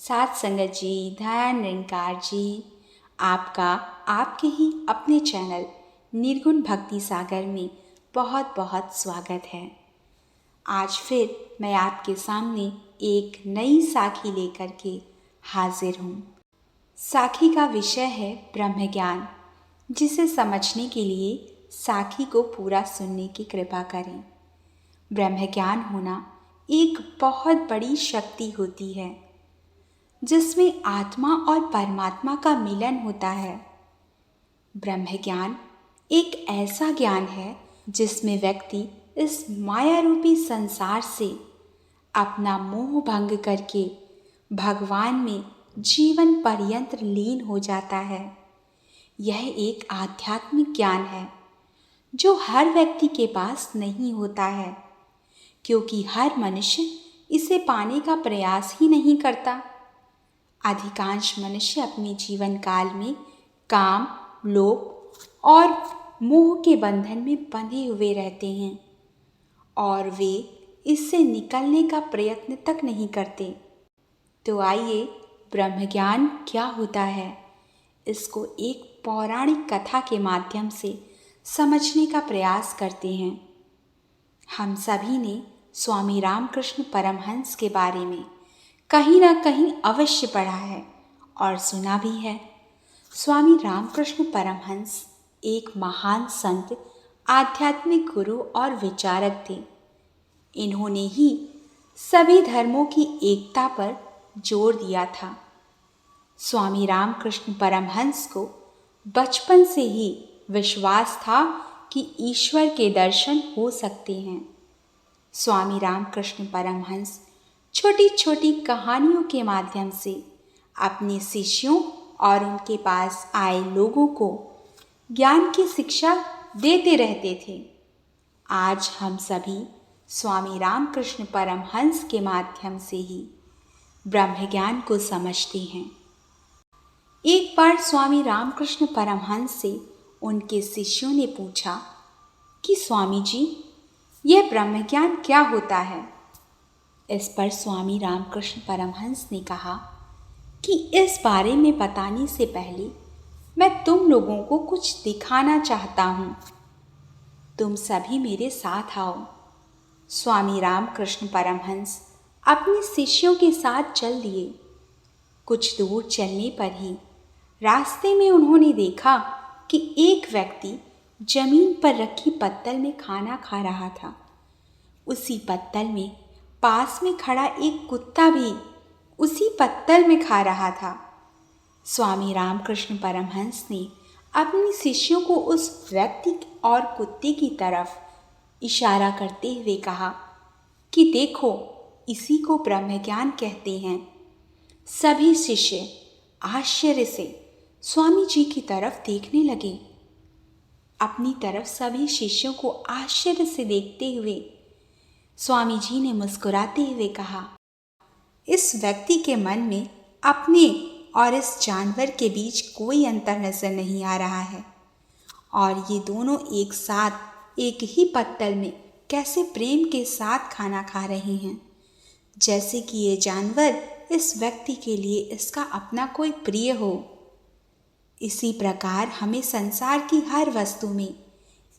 साथ संगत जी, धन निरंकार जी, आपका आपके ही अपने चैनल निर्गुण भक्ति सागर में बहुत बहुत स्वागत है। आज फिर मैं आपके सामने एक नई साखी लेकर के हाजिर हूँ। साखी का विषय है ब्रह्म ज्ञान, जिसे समझने के लिए साखी को पूरा सुनने की कृपा करें। ब्रह्म ज्ञान होना एक बहुत बड़ी शक्ति होती है, जिसमें आत्मा और परमात्मा का मिलन होता है। ब्रह्म ज्ञान एक ऐसा ज्ञान है जिसमें व्यक्ति इस माया रूपी संसार से अपना मोह भंग करके भगवान में जीवन पर्यंत लीन हो जाता है। यह एक आध्यात्मिक ज्ञान है जो हर व्यक्ति के पास नहीं होता है, क्योंकि हर मनुष्य इसे पाने का प्रयास ही नहीं करता। अधिकांश मनुष्य अपने जीवन काल में काम, लोभ और मोह के बंधन में बंधे हुए रहते हैं और वे इससे निकलने का प्रयत्न तक नहीं करते। तो आइए ब्रह्म ज्ञान क्या होता है, इसको एक पौराणिक कथा के माध्यम से समझने का प्रयास करते हैं। हम सभी ने स्वामी रामकृष्ण परमहंस के बारे में कहीं ना कहीं अवश्य पढ़ा है और सुना भी है। स्वामी रामकृष्ण परमहंस एक महान संत, आध्यात्मिक गुरु और विचारक थे। इन्होंने ही सभी धर्मों की एकता पर जोर दिया था। स्वामी रामकृष्ण परमहंस को बचपन से ही विश्वास था कि ईश्वर के दर्शन हो सकते हैं। स्वामी रामकृष्ण परमहंस छोटी छोटी कहानियों के माध्यम से अपने शिष्यों और उनके पास आए लोगों को ज्ञान की शिक्षा देते रहते थे। आज हम सभी स्वामी रामकृष्ण परमहंस के माध्यम से ही ब्रह्म ज्ञान को समझते हैं। एक बार स्वामी रामकृष्ण परमहंस से उनके शिष्यों ने पूछा कि स्वामी जी, यह ब्रह्म ज्ञान क्या होता है? इस पर स्वामी रामकृष्ण परमहंस ने कहा कि इस बारे में बताने से पहले मैं तुम लोगों को कुछ दिखाना चाहता हूँ। तुम सभी मेरे साथ आओ। स्वामी रामकृष्ण परमहंस अपने शिष्यों के साथ चल दिए। कुछ दूर चलने पर ही रास्ते में उन्होंने देखा कि एक व्यक्ति जमीन पर रखी पत्तल में खाना खा रहा था। उसी पत्तल में पास में खड़ा एक कुत्ता भी उसी पत्तल में खा रहा था। स्वामी रामकृष्ण परमहंस ने अपने शिष्यों को उस व्यक्ति और कुत्ते की तरफ इशारा करते हुए कहा कि देखो, इसी को ब्रह्म ज्ञान कहते हैं। सभी शिष्य आश्चर्य से स्वामी जी की तरफ देखने लगे। अपनी तरफ सभी शिष्यों को आश्चर्य से देखते हुए स्वामी जी ने मुस्कुराते हुए कहा, इस व्यक्ति के मन में अपने और इस जानवर के बीच कोई अंतर नजर नहीं आ रहा है, और ये दोनों एक साथ एक ही पत्तल में कैसे प्रेम के साथ खाना खा रहे हैं, जैसे कि ये जानवर इस व्यक्ति के लिए इसका अपना कोई प्रिय हो। इसी प्रकार हमें संसार की हर वस्तु में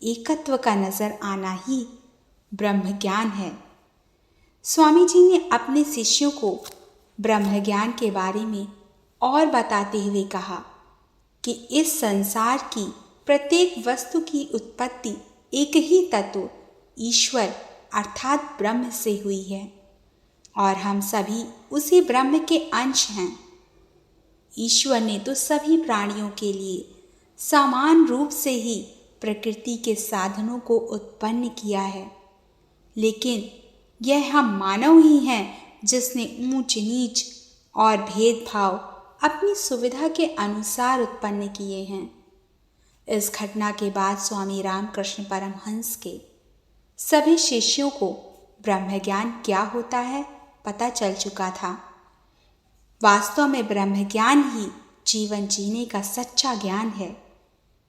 एकत्व का नजर आना ही ब्रह्म ज्ञान है। स्वामी जी ने अपने शिष्यों को ब्रह्म ज्ञान के बारे में और बताते हुए कहा कि इस संसार की प्रत्येक वस्तु की उत्पत्ति एक ही तत्व ईश्वर अर्थात ब्रह्म से हुई है और हम सभी उसी ब्रह्म के अंश हैं। ईश्वर ने तो सभी प्राणियों के लिए समान रूप से ही प्रकृति के साधनों को उत्पन्न किया है, लेकिन यह हम मानव ही हैं जिसने ऊंच नीच और भेदभाव अपनी सुविधा के अनुसार उत्पन्न किए हैं। इस घटना के बाद स्वामी रामकृष्ण परमहंस के सभी शिष्यों को ब्रह्म ज्ञान क्या होता है पता चल चुका था। वास्तव में ब्रह्म ज्ञान ही जीवन जीने का सच्चा ज्ञान है।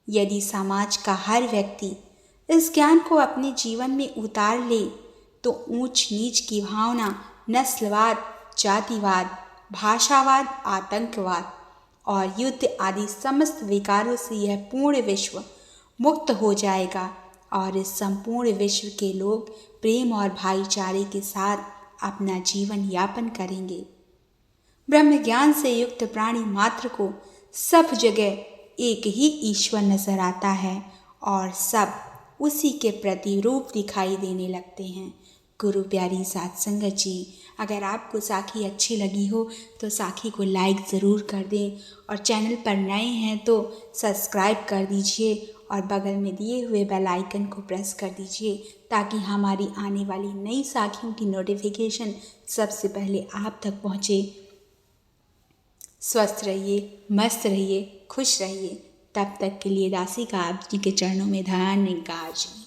यदि समाज का हर व्यक्ति इस ज्ञान को अपने जीवन में उतार ले तो ऊंच नीच की भावना, नस्लवाद, जातिवाद भाषावाद, आतंकवाद और युद्ध आदि समस्त विकारों से यह पूर्ण विश्व मुक्त हो जाएगा और इस संपूर्ण विश्व के लोग प्रेम और भाईचारे के साथ अपना जीवन यापन करेंगे। ब्रह्म ज्ञान से युक्त प्राणी मात्र को सब जगह एक ही ईश्वर नजर आता है और सब उसी के प्रतिरूप दिखाई देने लगते हैं। गुरु प्यारी साध संगत जी, अगर आपको साखी अच्छी लगी हो तो साखी को लाइक ज़रूर कर दें और चैनल पर नए हैं तो सब्सक्राइब कर दीजिए और बगल में दिए हुए बेल आइकन को प्रेस कर दीजिए ताकि हमारी आने वाली नई साखियों की नोटिफिकेशन सबसे पहले आप तक पहुँचे। स्वस्थ रहिए, मस्त रहिए, खुश रहिए। तब तक के लिए दासी का आप जी के चरणों में धन्यवाद जी।